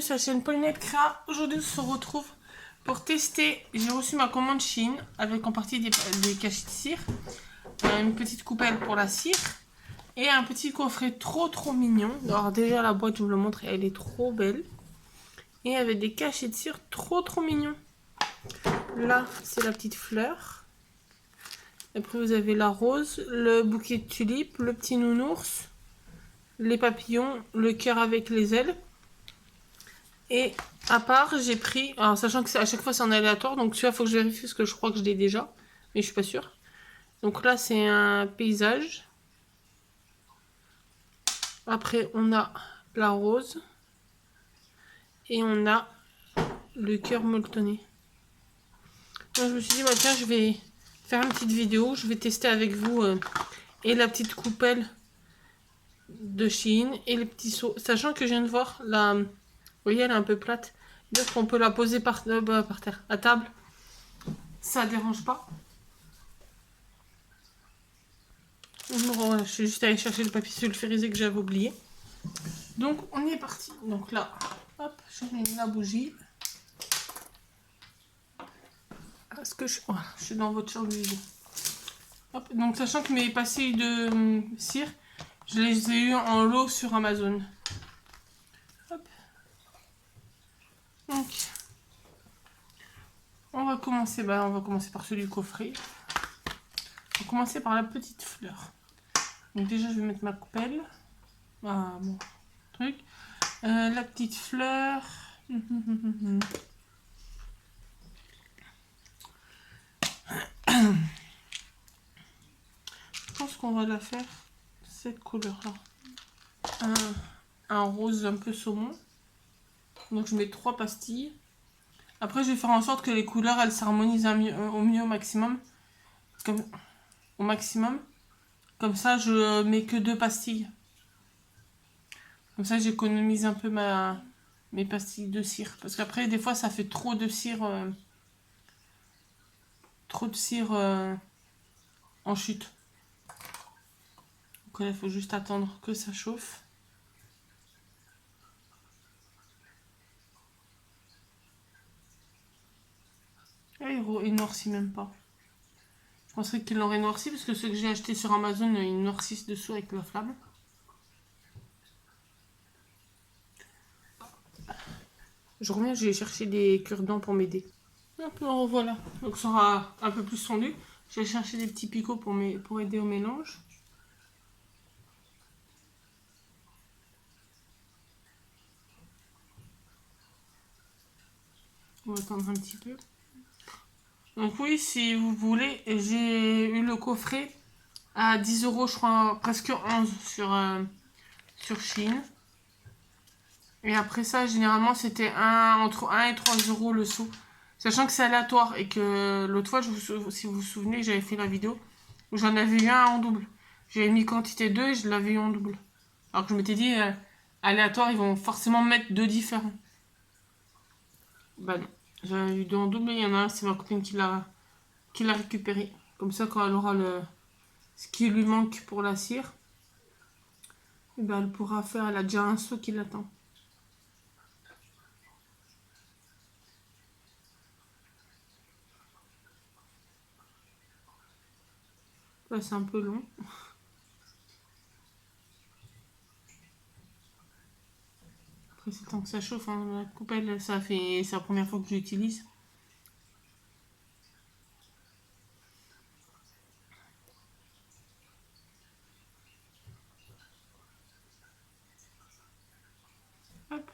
sur la chaîne Paulinette Créa. Aujourd'hui, on se retrouve pour tester. J'ai reçu ma commande Shein avec en partie des cachets de cire, une petite coupelle pour la cire et un petit coffret trop mignon. Alors déjà la boîte, je vous le montre, elle est trop belle et avec des cachets de cire trop mignons. Là, c'est la petite fleur. Après, vous avez la rose, le bouquet de tulipes, le petit nounours, les papillons, le cœur avec les ailes. Et à part, j'ai pris, alors sachant que à chaque fois c'est en aléatoire, donc celui-là, il faut que je vérifie parce que je crois que je l'ai déjà, mais je suis pas sûre. Donc là, c'est un paysage. Après, on a la rose. Et on a le cœur molletonné. Donc je me suis dit, bah, tiens, je vais faire une petite vidéo. Je vais tester avec vous et la petite coupelle de Shein et les petits seaux. Sachant que je viens de voir, vous voyez, elle est un peu plate. C'est-à-dire qu'on peut la poser par terre, à table. Ça dérange pas. Voilà, je suis juste allée chercher le papier sulfurisé que j'avais oublié. Donc on est parti. Donc là, hop, je mets la bougie. Est-ce que voilà, je suis dans votre champ de vision. Hop, donc sachant que mes pastilles de cire, je les ai eu en lot sur Amazon. Hop. Donc on va commencer par celui du coffret. On va commencer par la petite fleur. Donc déjà je vais mettre ma coupelle. Ah bon truc. La petite fleur. Je pense qu'on va la faire cette couleur là. Un rose un peu saumon. Donc je mets 3 pastilles. Après je vais faire en sorte que les couleurs elles s'harmonisent au mieux au maximum. Au maximum. Comme ça je mets que 2 pastilles. Comme ça j'économise un peu mes pastilles de cire. Parce qu'après des fois ça fait trop de cire. En chute. Donc là il faut juste attendre que ça chauffe. Ah, il noircit même pas. Je penserais qu'il l'aurait noirci parce que ceux que j'ai achetés sur Amazon, ils noircissent dessous avec la flamme. Je reviens, je vais chercher des cure-dents pour m'aider. Hop, voilà. Donc ça sera un peu plus fondu. Je vais chercher des petits picots pour aider au mélange. On va attendre un petit peu. Donc oui, si vous voulez, j'ai eu le coffret à 10 €, je crois, presque 11 sur Shein. Et après ça, généralement, c'était entre 1 et 3 € le seau. Sachant que c'est aléatoire et que l'autre fois, si vous vous souvenez, j'avais fait la vidéo où j'en avais eu un en double. J'avais mis quantité 2 et je l'avais eu en double. Alors que je m'étais dit, aléatoire, ils vont forcément mettre 2 différents. Bah non. J'avais eu 2 en double et il y en a un, c'est ma copine qui l'a récupéré. Comme ça, quand elle aura ce qui lui manque pour la cire, et ben elle pourra faire, elle a déjà un seau qui l'attend. Là, c'est un peu long. Après, c'est le temps que ça chauffe. Hein. La coupelle, c'est la première fois que j'utilise. Hop.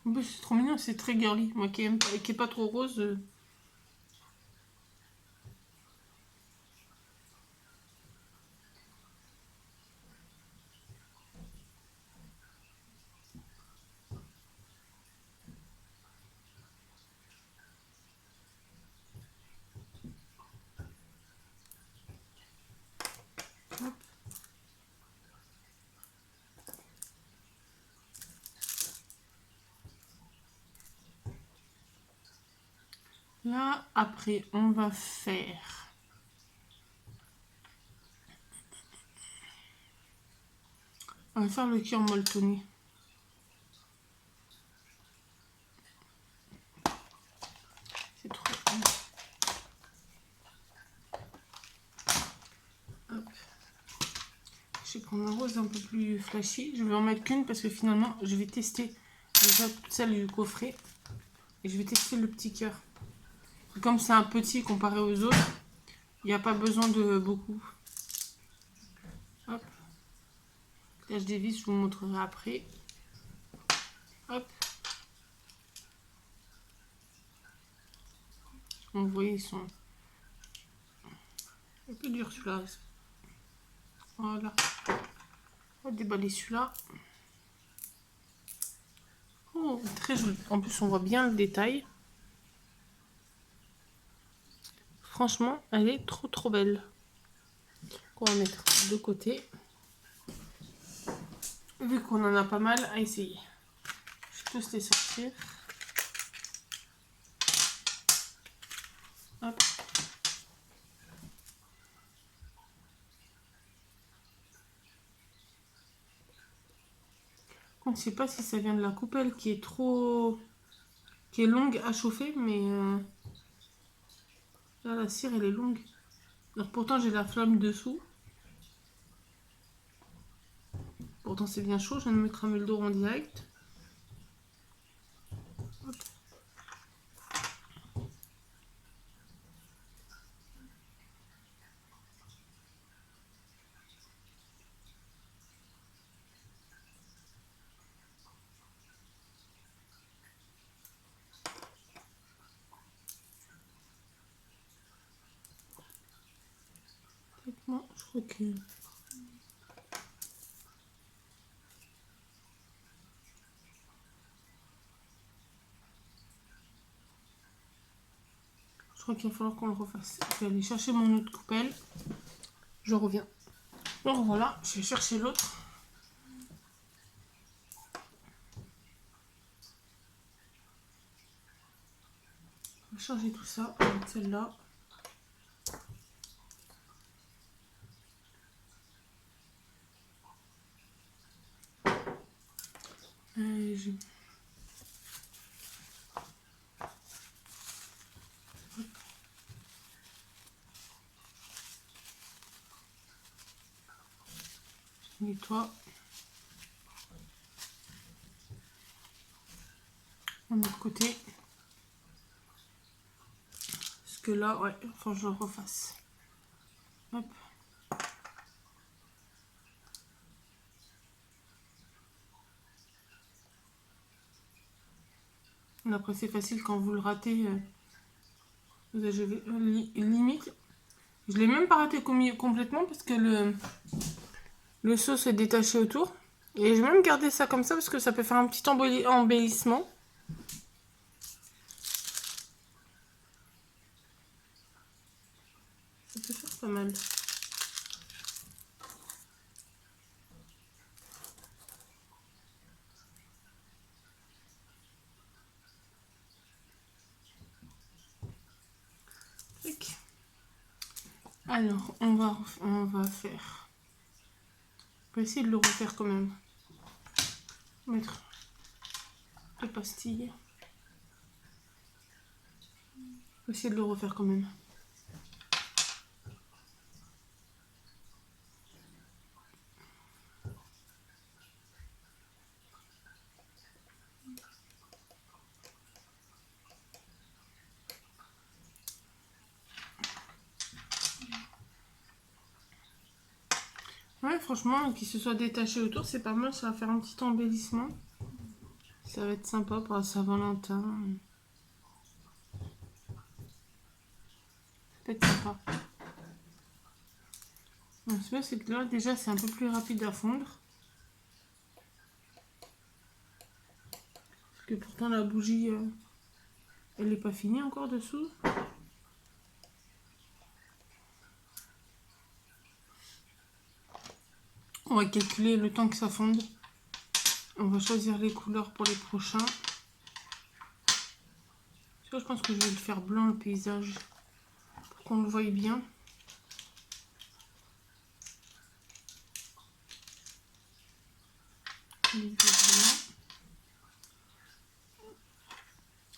En plus, c'est trop mignon, c'est très girly. Moi qui est pas trop rose. Hop. Là, après, on va faire... On va faire le cœur molletonné. prendre un rose un peu plus flashy. Je vais en mettre qu'une parce que finalement, je vais tester déjà celle du coffret. Et je vais tester le petit cœur. Comme c'est un petit comparé aux autres, il n'y a pas besoin de beaucoup. Hop. Là, je dévisse, je vous montrerai après. Hop. Donc, vous voyez, ils sont un peu durs celui-là. Voilà. On va déballer celui-là. Oh, très joli. En plus, on voit bien le détail. Franchement, elle est trop belle. On va mettre de côté. Vu qu'on en a pas mal à essayer. Je vais tous les sortir. Hop. Je ne sais pas si ça vient de la coupelle qui est qui est longue à chauffer, mais là la cire elle est longue. Alors pourtant j'ai la flamme dessous. Pourtant c'est bien chaud, je viens de me cramer le dos en direct. Hop. Non, je crois que... Je crois qu'il va falloir qu'on le refasse. Je vais aller chercher mon autre coupelle. Je reviens. Donc voilà, je vais chercher l'autre. On va changer tout ça avec celle-là. Je nettoie. De l'autre côté. Parce que là, ouais, faut que je le refasse. Hop. Après, c'est facile quand vous le ratez. Vous avez limite. Je l'ai même pas raté complètement parce que le sauce est détaché autour. Et j'ai même gardé ça comme ça parce que ça peut faire un petit embellissement. Ça peut faire pas mal. Alors, on va faire... On va essayer de le refaire quand même. Mettre 2 pastilles. On va essayer de le refaire quand même. Ouais, franchement, qu'il se soit détaché autour, c'est pas mal. Ça va faire un petit embellissement. Ça va être sympa pour la Saint-Valentin. Ça peut être sympa. Bon, ce que c'est que là, déjà, c'est un peu plus rapide à fondre. Parce que pourtant, la bougie, elle n'est pas finie encore dessous. On va calculer le temps que ça fonde. On va choisir les couleurs pour les prochains. Je pense que je vais le faire blanc, le paysage, pour qu'on le voie bien.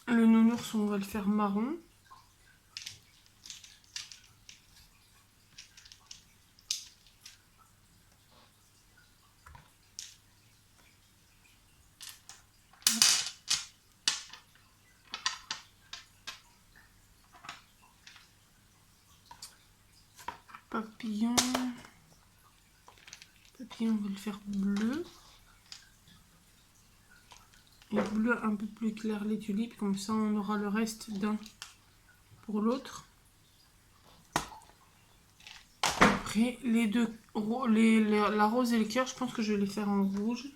Le nounours, on va le faire marron. papillon. Papillon, on va le faire bleu. Et bleu un peu plus clair les tulipes, comme ça on aura le reste d'un pour l'autre. Après les deux, la rose et le cœur, je pense que je vais les faire en rouge.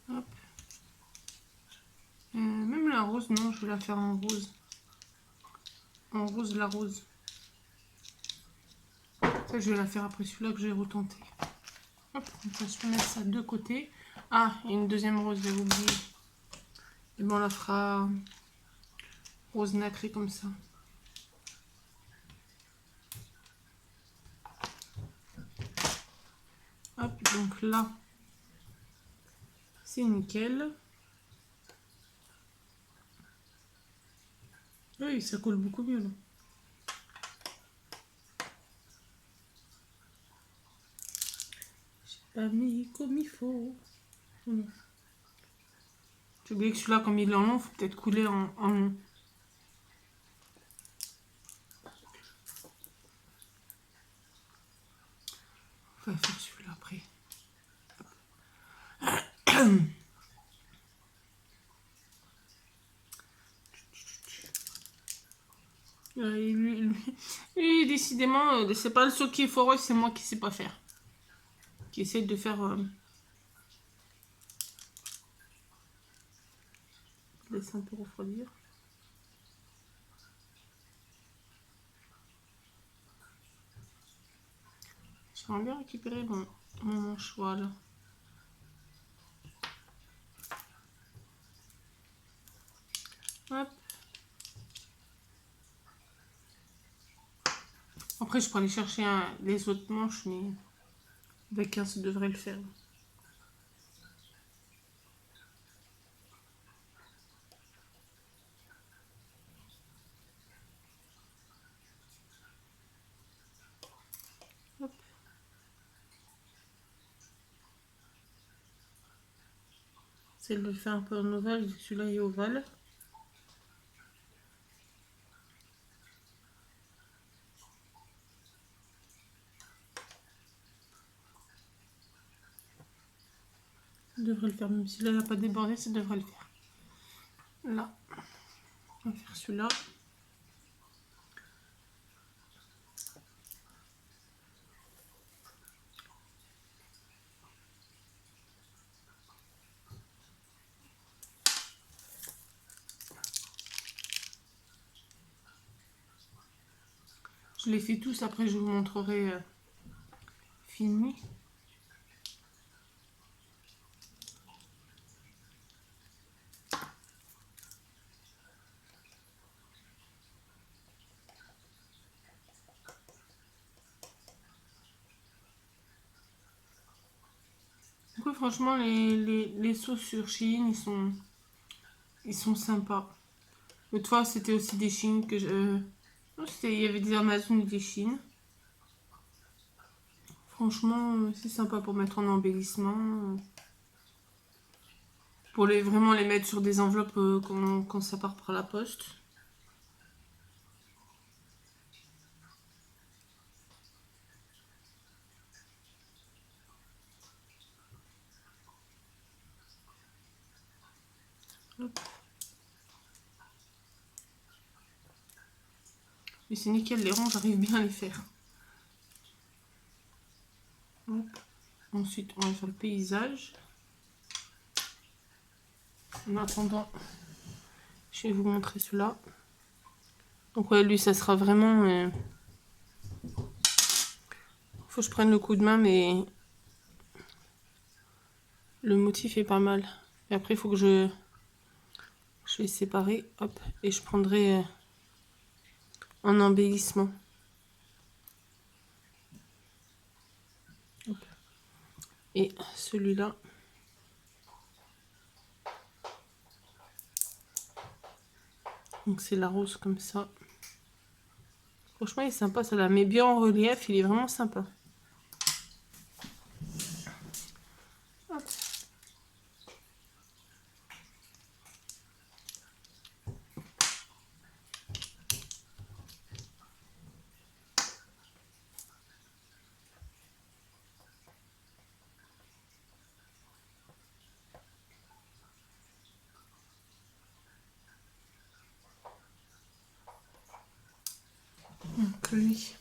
Hop. Même la rose, non, je vais la faire en rose. En rose, la rose. Ça, je vais la faire après celui-là que j'ai retenté. Hop, on va se mettre ça de côté. Ah, il y a une deuxième rose, j'avais oublié. Et bon, on la fera rose nacrée comme ça. Hop, donc là, c'est nickel. Oui, ça colle beaucoup mieux là. J'ai pas mis comme il faut. J'ai oublié que celui-là, comme il est en long, il faut peut-être couler en long. On va faire celui-là après. Lui, décidément, c'est pas le saut qui est foreux, c'est moi qui sais pas faire. Qui essaie de faire... Laisse un peu refroidir. J'aimerais bien récupérer mon mouchoir là. Hop. Après, je peux aller chercher les autres manches, mais avec un, ça devrait le faire. Hop. C'est de le faire un peu en ovale, celui-là est ovale. Ça devrait le faire, même si là, il n'a pas débordé, ça devrait le faire. Là, on va faire celui-là. Je les fais tous, après je vous montrerai fini. Donc, franchement, les sauces sur Shein, ils sont sympas. L'autre fois, c'était aussi des Shein que je... il y avait des Amazon et des Shein. Franchement, c'est sympa pour mettre en embellissement. Pour vraiment les mettre sur des enveloppes quand ça part par la poste. Hop. Mais c'est nickel, les ronds, j'arrive bien à les faire. Hop. Ensuite, on va faire le paysage. En attendant, je vais vous montrer celui-là. Donc ouais, lui, ça sera vraiment... Faut que je prenne le coup de main, mais... Le motif est pas mal. Et après, il faut que je vais séparer. Hop. Et je prendrai en embellissement. Hop. Et celui-là. Donc c'est la rose comme ça. Franchement, il est sympa. Ça la met bien en relief. Il est vraiment sympa. Hop. lui.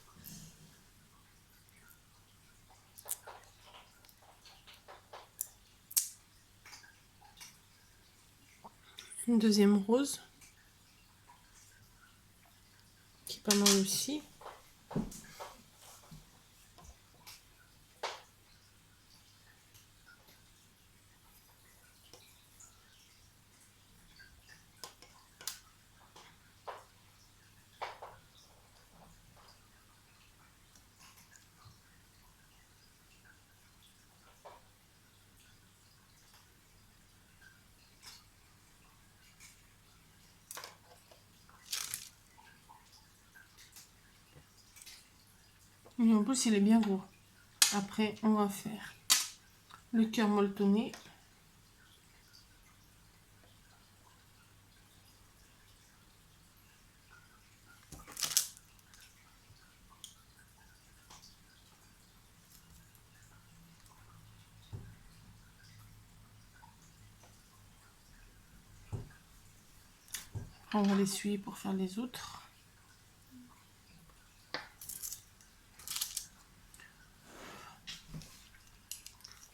Une deuxième rose qui est pas mal aussi. Et en plus, il est bien gros. Après, on va faire le cœur molletonné. On va l'essuyer pour faire les autres.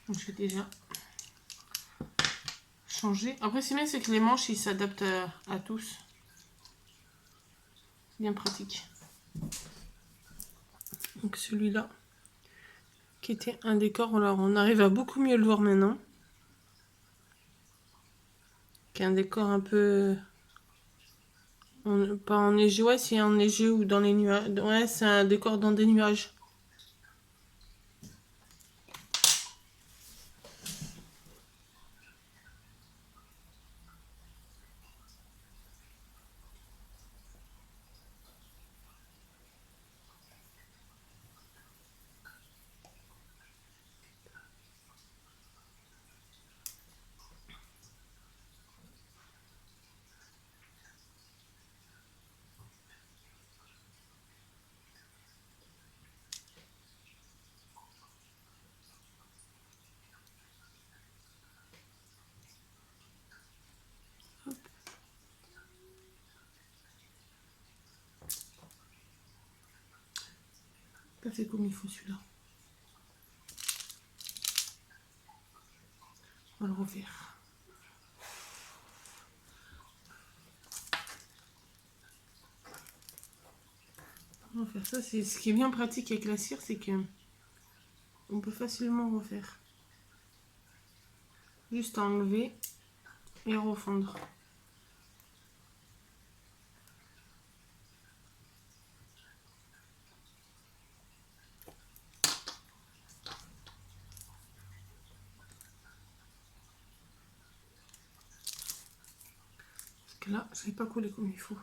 Donc, je vais déjà changer. Après, c'est bien, c'est que les manches, ils s'adaptent à tous. C'est bien pratique. Donc, celui-là, qui était un décor, alors on arrive à beaucoup mieux le voir maintenant. Qui est un décor un peu... pas enneigé, ouais, c'est enneigé ou dans les nuages. Ouais, c'est un décor dans des nuages. Pas fait comme il faut celui-là. On va le refaire. On va faire ça. C'est ce qui est bien pratique avec la cire, c'est que on peut facilement refaire. Juste à enlever et refondre. Parce que là, je ne l'ai pas collé comme il faut.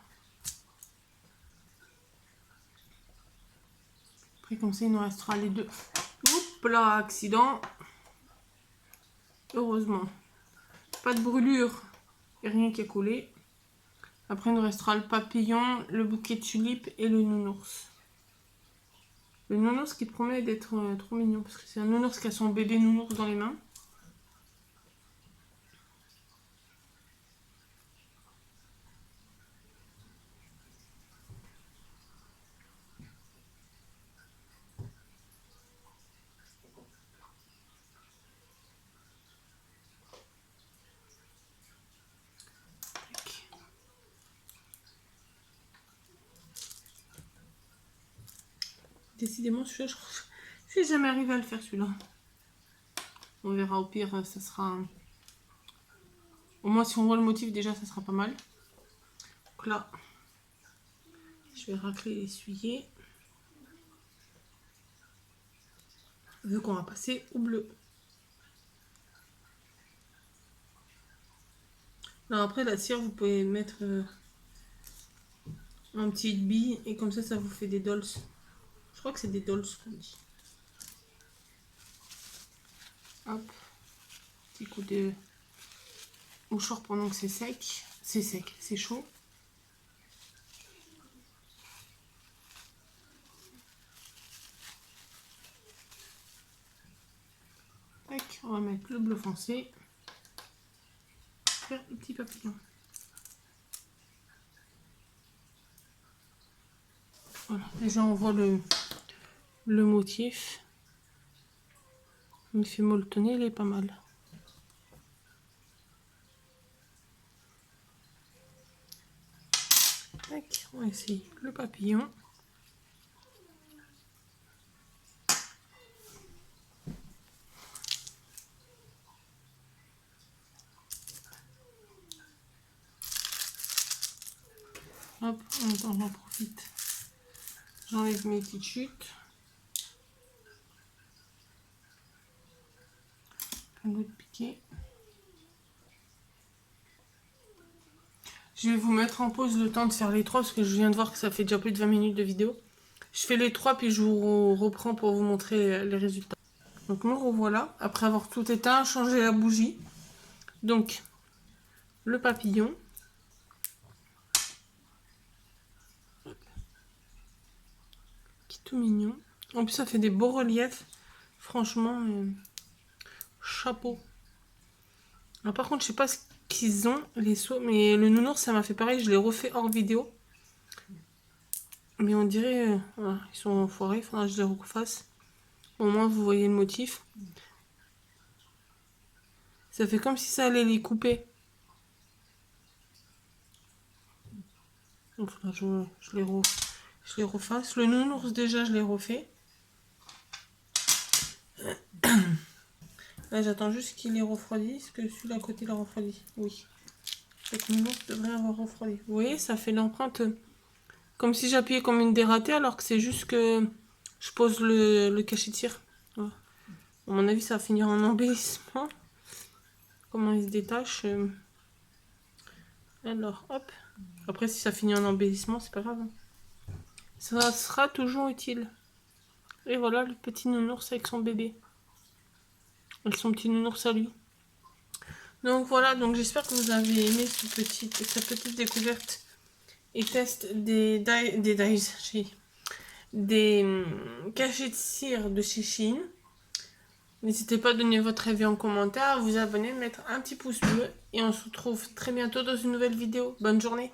Après, comme ça, il nous restera les deux. Oups là, accident. Heureusement. Pas de brûlure. Et rien qui a collé. Après, il nous restera le papillon, le bouquet de tulipes et le nounours. Le nounours qui promet d'être trop mignon. Parce que c'est un nounours qui a son bébé nounours dans les mains. Décidément, celui-là, je n'ai jamais arrivé à le faire, celui-là. On verra, au pire, ça sera... Au moins, si on voit le motif, déjà, ça sera pas mal. Donc là, je vais racler l'essuyer. Vu qu'on va passer au bleu. Alors après, la cire, vous pouvez mettre un petit bille et comme ça vous fait des dolls. Je crois que c'est des dolls qu'on dit. Hop. Petit coup de mouchoir pendant que c'est sec. C'est sec, c'est chaud. Tac, on va mettre le bleu foncé. Faire le petit papillon. Voilà, déjà on voit le motif. Il me fait molletonner, il est pas mal. Tac, on va essayer le papillon. Hop, on en profite. J'enlève mes petites chutes. L'autre piqué. Je vais vous mettre en pause le temps de faire les trois parce que je viens de voir que ça fait déjà plus de 20 minutes de vidéo. Je fais les trois puis je vous reprends pour vous montrer les résultats. Donc me revoilà après avoir tout éteint, changé la bougie. Donc le papillon. Qui est tout mignon. En plus ça fait des beaux reliefs. Franchement, chapeau. Alors, par contre je sais pas ce qu'ils ont les sauts, mais le nounours ça m'a fait pareil, je l'ai refait hors vidéo. Mais on dirait, voilà, ils sont foirés, il faudra que je les refasse. Au moins vous voyez le motif. Ça fait comme si ça allait les couper. Donc je les refasse. Le nounours déjà je l'ai refait. Là j'attends juste qu'il les refroidisse, que celui-là à côté l'a refroidi. Oui. Cette nounours devrait avoir refroidi. Vous voyez, ça fait l'empreinte comme si j'appuyais comme une dératée alors que c'est juste que je pose le cachet-tire. Voilà. À mon avis ça va finir en embellissement. Comment il se détache. Alors hop. Après si ça finit en embellissement c'est pas grave. Ça sera toujours utile. Et voilà le petit nounours avec son bébé. Avec son petit nounours à lui. Donc voilà, donc j'espère que vous avez aimé cette petite découverte et test des cachets de cire de chez Shein. N'hésitez pas à donner votre avis en commentaire, à vous abonner, mettre un petit pouce bleu et on se retrouve très bientôt dans une nouvelle vidéo. Bonne journée!